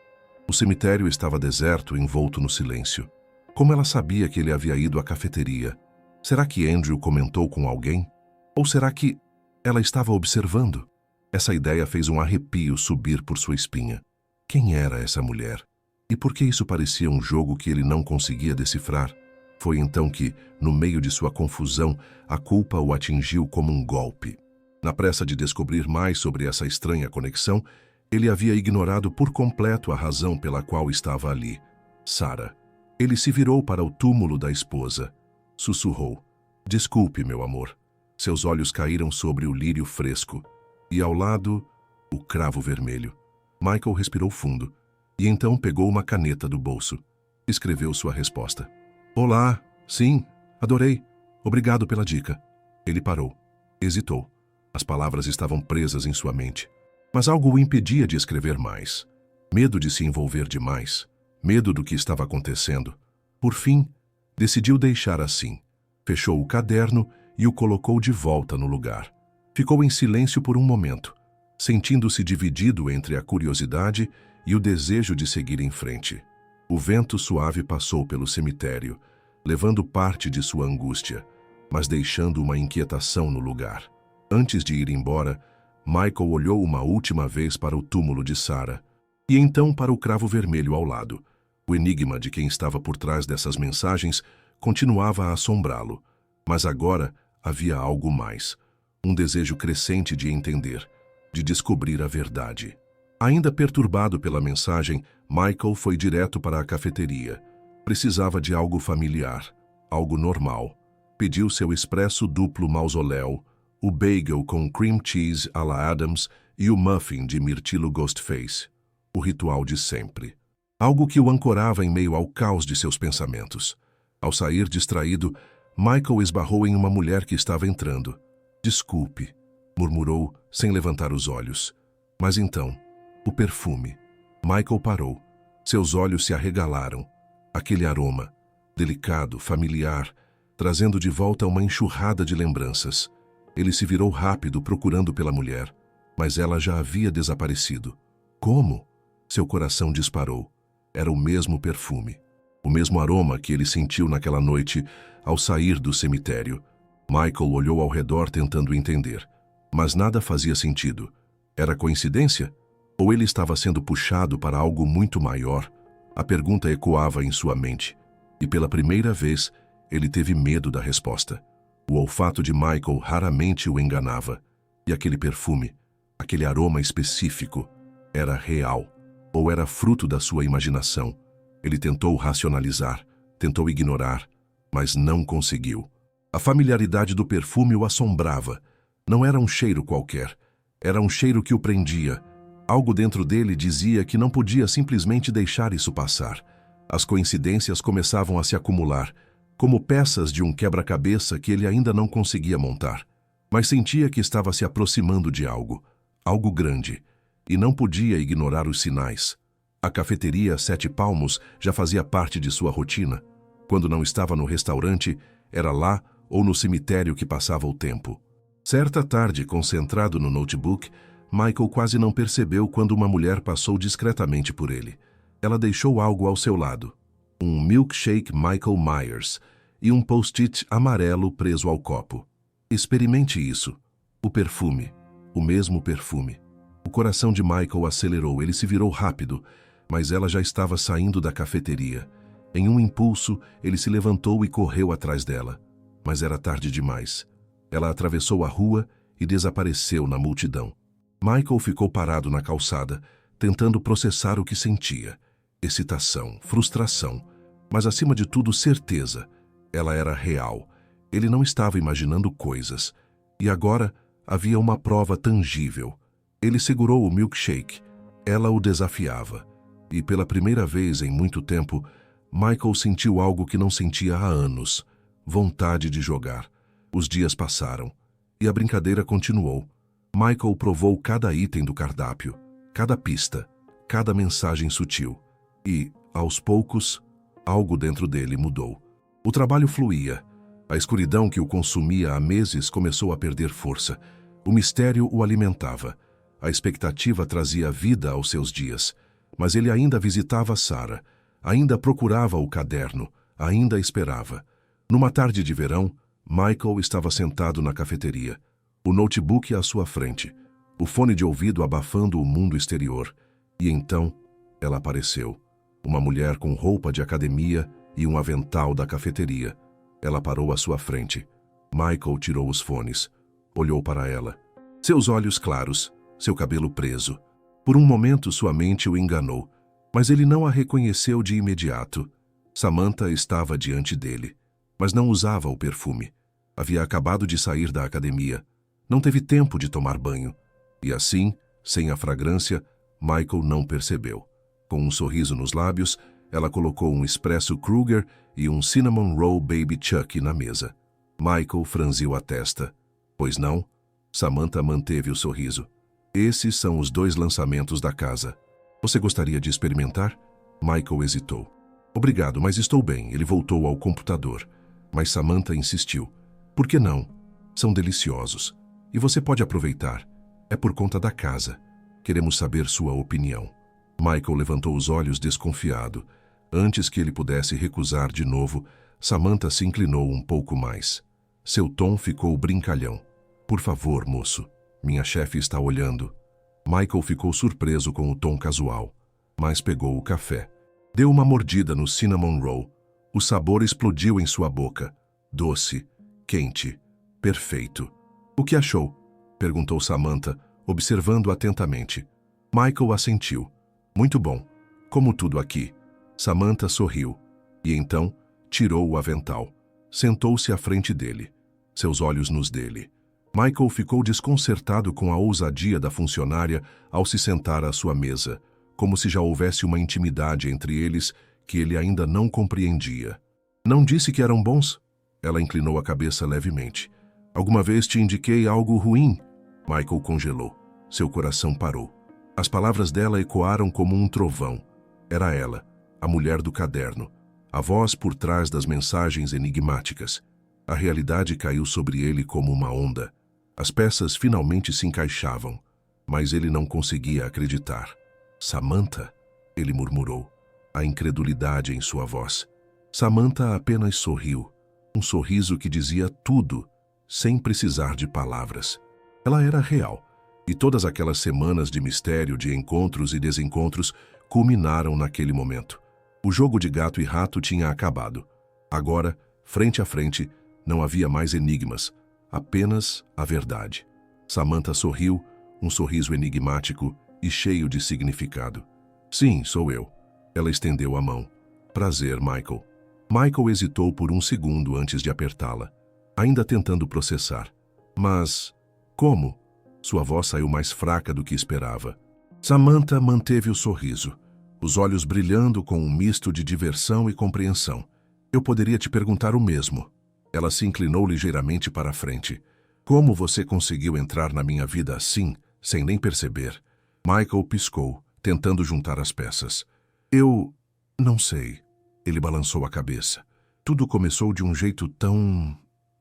O cemitério estava deserto, envolto no silêncio. Como ela sabia que ele havia ido à cafeteria? Será que Andrew comentou com alguém? Ou será que ela estava observando? Essa ideia fez um arrepio subir por sua espinha. Quem era essa mulher? E por que isso parecia um jogo que ele não conseguia decifrar? Foi então que, no meio de sua confusão, a culpa o atingiu como um golpe. Na pressa de descobrir mais sobre essa estranha conexão, ele havia ignorado por completo a razão pela qual estava ali. Sarah. Ele se virou para o túmulo da esposa. Sussurrou. Desculpe, meu amor. Seus olhos caíram sobre o lírio fresco. E ao lado, o cravo vermelho. Michael respirou fundo. E então pegou uma caneta do bolso. Escreveu sua resposta. Olá. Sim, adorei. Obrigado pela dica. Ele parou. Hesitou. As palavras estavam presas em sua mente. Mas algo o impedia de escrever mais. Medo de se envolver demais. Medo do que estava acontecendo. Por fim, decidiu deixar assim. Fechou o caderno e o colocou de volta no lugar. Ficou em silêncio por um momento, sentindo-se dividido entre a curiosidade e o desejo de seguir em frente. O vento suave passou pelo cemitério, levando parte de sua angústia, mas deixando uma inquietação no lugar. Antes de ir embora, Michael olhou uma última vez para o túmulo de Sarah e então para o cravo vermelho ao lado. O enigma de quem estava por trás dessas mensagens continuava a assombrá-lo, mas agora havia algo mais. Um desejo crescente de entender, de descobrir a verdade. Ainda perturbado pela mensagem, Michael foi direto para a cafeteria. Precisava de algo familiar, algo normal. Pediu seu expresso duplo mausoléu, o bagel com cream cheese à la Adams e o muffin de mirtilo Ghostface. O ritual de sempre. Algo que o ancorava em meio ao caos de seus pensamentos. Ao sair distraído, Michael esbarrou em uma mulher que estava entrando. Desculpe, murmurou, sem levantar os olhos. Mas então, o perfume. Michael parou. Seus olhos se arregalaram. Aquele aroma, delicado, familiar, trazendo de volta uma enxurrada de lembranças. Ele se virou rápido procurando pela mulher, mas ela já havia desaparecido. Como? Seu coração disparou. Era o mesmo perfume. O mesmo aroma que ele sentiu naquela noite ao sair do cemitério. Michael olhou ao redor tentando entender, mas nada fazia sentido. Era coincidência? Ou ele estava sendo puxado para algo muito maior? A pergunta ecoava em sua mente, e pela primeira vez ele teve medo da resposta. O olfato de Michael raramente o enganava, e aquele perfume, aquele aroma específico, era real, ou era fruto da sua imaginação. Ele tentou racionalizar, tentou ignorar, mas não conseguiu. A familiaridade do perfume o assombrava. Não era um cheiro qualquer. Era um cheiro que o prendia. Algo dentro dele dizia que não podia simplesmente deixar isso passar. As coincidências começavam a se acumular, como peças de um quebra-cabeça que ele ainda não conseguia montar. Mas sentia que estava se aproximando de algo, algo grande, e não podia ignorar os sinais. A cafeteria Sete Palmos já fazia parte de sua rotina. Quando não estava no restaurante, era lá ou no cemitério que passava o tempo. Certa tarde, concentrado no notebook, Michael quase não percebeu quando uma mulher passou discretamente por ele. Ela deixou algo ao seu lado. Um milkshake Michael Myers e um post-it amarelo preso ao copo. Experimente isso. O perfume. O mesmo perfume. O coração de Michael acelerou. Ele se virou rápido, mas ela já estava saindo da cafeteria. Em um impulso, ele se levantou e correu atrás dela. Mas era tarde demais. Ela atravessou a rua e desapareceu na multidão. Michael ficou parado na calçada, tentando processar o que sentia. Excitação, frustração, mas acima de tudo certeza. Ela era real. Ele não estava imaginando coisas. E agora havia uma prova tangível. Ele segurou o milkshake. Ela o desafiava. E pela primeira vez em muito tempo, Michael sentiu algo que não sentia há anos. Vontade de jogar. Os dias passaram. E a brincadeira continuou. Michael provou cada item do cardápio, cada pista, cada mensagem sutil. E, aos poucos, algo dentro dele mudou. O trabalho fluía. A escuridão que o consumia há meses começou a perder força. O mistério o alimentava. A expectativa trazia vida aos seus dias. Mas ele ainda visitava Sarah, ainda procurava o caderno, ainda esperava. Numa tarde de verão, Michael estava sentado na cafeteria, o notebook à sua frente, o fone de ouvido abafando o mundo exterior. E então, ela apareceu. Uma mulher com roupa de academia e um avental da cafeteria. Ela parou à sua frente. Michael tirou os fones. Olhou para ela. Seus olhos claros, seu cabelo preso. Por um momento sua mente o enganou, mas ele não a reconheceu de imediato. Samantha estava diante dele, mas não usava o perfume. Havia acabado de sair da academia. Não teve tempo de tomar banho. E assim, sem a fragrância, Michael não percebeu. Com um sorriso nos lábios, ela colocou um espresso Kruger e um cinnamon roll Baby Chuck na mesa. Michael franziu a testa. Pois não? Samantha manteve o sorriso. Esses são os 2 lançamentos da casa. Você gostaria de experimentar? Michael hesitou. Obrigado, mas estou bem. Ele voltou ao computador. Mas Samantha insistiu. Por que não? São deliciosos. E você pode aproveitar. É por conta da casa. Queremos saber sua opinião. Michael levantou os olhos desconfiado. Antes que ele pudesse recusar de novo, Samantha se inclinou um pouco mais. Seu tom ficou brincalhão. Por favor, moço. Minha chefe está olhando. Michael ficou surpreso com o tom casual, mas pegou o café. Deu uma mordida no cinnamon roll. O sabor explodiu em sua boca. Doce, quente, perfeito. O que achou? Perguntou Samantha, observando atentamente. Michael assentiu. Muito bom. Como tudo aqui. Samantha sorriu. E então, tirou o avental. Sentou-se à frente dele. Seus olhos nos dele. Michael ficou desconcertado com a ousadia da funcionária ao se sentar à sua mesa, como se já houvesse uma intimidade entre eles que ele ainda não compreendia. Não disse que eram bons? Ela inclinou a cabeça levemente. Alguma vez te indiquei algo ruim? Michael congelou. Seu coração parou. As palavras dela ecoaram como um trovão. Era ela, a mulher do caderno, a voz por trás das mensagens enigmáticas. A realidade caiu sobre ele como uma onda. As peças finalmente se encaixavam, mas ele não conseguia acreditar. Samantha, ele murmurou, a incredulidade em sua voz. Samantha apenas sorriu, um sorriso que dizia tudo, sem precisar de palavras. Ela era real, e todas aquelas semanas de mistério, de encontros e desencontros, culminaram naquele momento. O jogo de gato e rato tinha acabado. Agora, frente a frente, não havia mais enigmas, apenas a verdade. Samantha sorriu, um sorriso enigmático e cheio de significado. Sim, sou eu. Ela estendeu a mão. Prazer, Michael. Michael hesitou por um segundo antes de apertá-la, ainda tentando processar. Mas, como? Sua voz saiu mais fraca do que esperava. Samantha manteve o sorriso, os olhos brilhando com um misto de diversão e compreensão. Eu poderia te perguntar o mesmo. Ela se inclinou ligeiramente para a frente. Como você conseguiu entrar na minha vida assim, sem nem perceber? Michael piscou, tentando juntar as peças. Eu não sei. Ele balançou a cabeça. Tudo começou de um jeito tão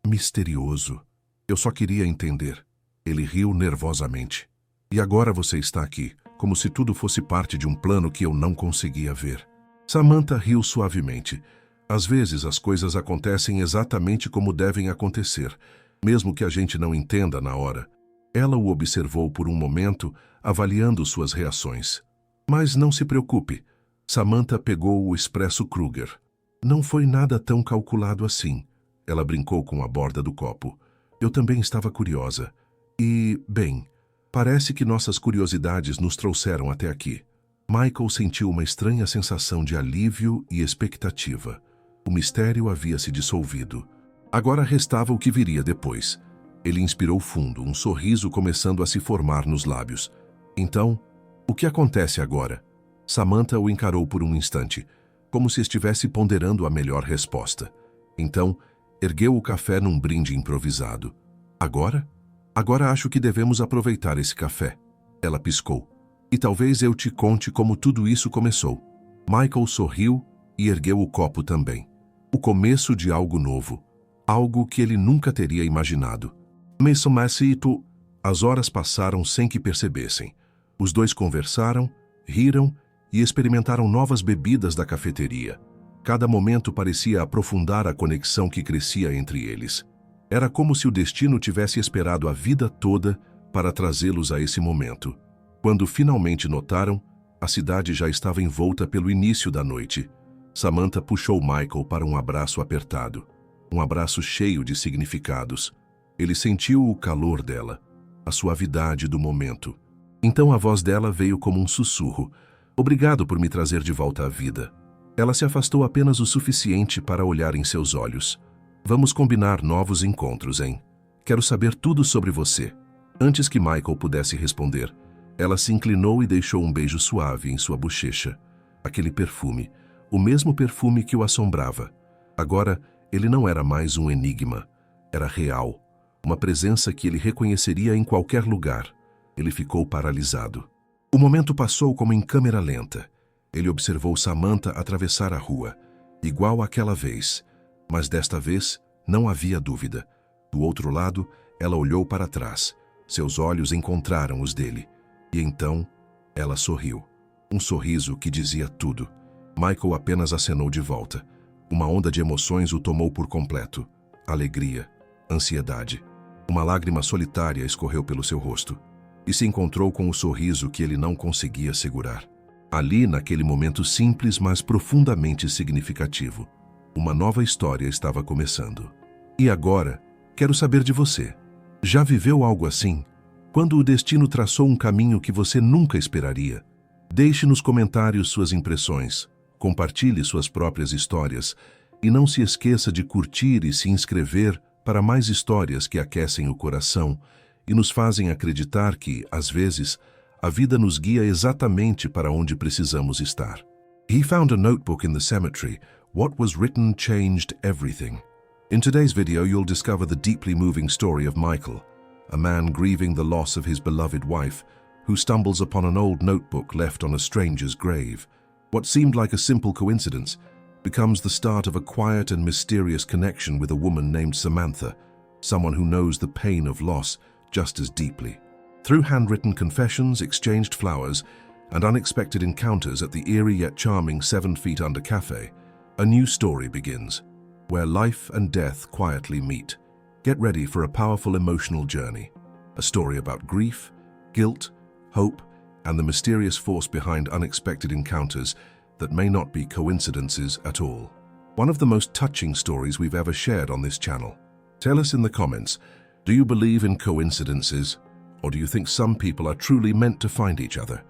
Misterioso. Eu só queria entender. Ele riu nervosamente. E agora você está aqui, como se tudo fosse parte de um plano que eu não conseguia ver. Samantha riu suavemente. Às vezes as coisas acontecem exatamente como devem acontecer, mesmo que a gente não entenda na hora. Ela o observou por um momento, avaliando suas reações. Mas não se preocupe. Samantha pegou o Espresso Kruger. Não foi nada tão calculado assim. Ela brincou com a borda do copo. Eu também estava curiosa. E, bem, parece que nossas curiosidades nos trouxeram até aqui. Michael sentiu uma estranha sensação de alívio e expectativa. O mistério havia se dissolvido. Agora restava o que viria depois. Ele inspirou fundo, um sorriso começando a se formar nos lábios. Então, o que acontece agora? Samantha o encarou por um instante, como se estivesse ponderando a melhor resposta. Então, ergueu o café num brinde improvisado. Agora? Agora acho que devemos aproveitar esse café. Ela piscou. E talvez eu te conte como tudo isso começou. Michael sorriu e ergueu o copo também. O começo de algo novo. Algo que ele nunca teria imaginado. As horas passaram sem que percebessem. Os dois conversaram, riram e experimentaram novas bebidas da cafeteria. Cada momento parecia aprofundar a conexão que crescia entre eles. Era como se o destino tivesse esperado a vida toda para trazê-los a esse momento. Quando finalmente notaram, a cidade já estava envolta pelo início da noite. Samantha puxou Michael para um abraço apertado. Um abraço cheio de significados. Ele sentiu o calor dela, a suavidade do momento. Então a voz dela veio como um sussurro. Obrigado por me trazer de volta à vida. Ela se afastou apenas o suficiente para olhar em seus olhos. Vamos combinar novos encontros, hein? Quero saber tudo sobre você. Antes que Michael pudesse responder, ela se inclinou e deixou um beijo suave em sua bochecha. Aquele perfume, o mesmo perfume que o assombrava. Agora, ele não era mais um enigma. Era real. Uma presença que ele reconheceria em qualquer lugar. Ele ficou paralisado. O momento passou como em câmera lenta. Ele observou Samantha atravessar a rua, igual àquela vez. Mas desta vez, não havia dúvida. Do outro lado, ela olhou para trás. Seus olhos encontraram os dele. E então, ela sorriu. Um sorriso que dizia tudo. Michael apenas acenou de volta. Uma onda de emoções o tomou por completo. Alegria, ansiedade. Uma lágrima solitária escorreu pelo seu rosto. E se encontrou com o sorriso que ele não conseguia segurar. Ali, naquele momento simples, mas profundamente significativo, uma nova história estava começando. E agora, quero saber de você. Já viveu algo assim? Quando o destino traçou um caminho que você nunca esperaria? Deixe nos comentários suas impressões, compartilhe suas próprias histórias e não se esqueça de curtir e se inscrever para mais histórias que aquecem o coração e nos fazem acreditar que, às vezes, a vida nos guia exatamente para onde precisamos estar. He found a notebook in the cemetery. What was written changed everything. In today's video, you'll discover the deeply moving story of Michael, a man grieving the loss of his beloved wife, who stumbles upon an old notebook left on a stranger's grave. What seemed like a simple coincidence becomes the start of a quiet and mysterious connection with a woman named Samantha, someone who knows the pain of loss just as deeply. Through handwritten confessions, exchanged flowers, and unexpected encounters at the eerie yet charming 7 Feet Under Cafe, a new story begins, where life and death quietly meet. Get ready for a powerful emotional journey. A story about grief, guilt, hope, and the mysterious force behind unexpected encounters that may not be coincidences at all. One of the most touching stories we've ever shared on this channel. Tell us in the comments, do you believe in coincidences? Or do you think some people are truly meant to find each other?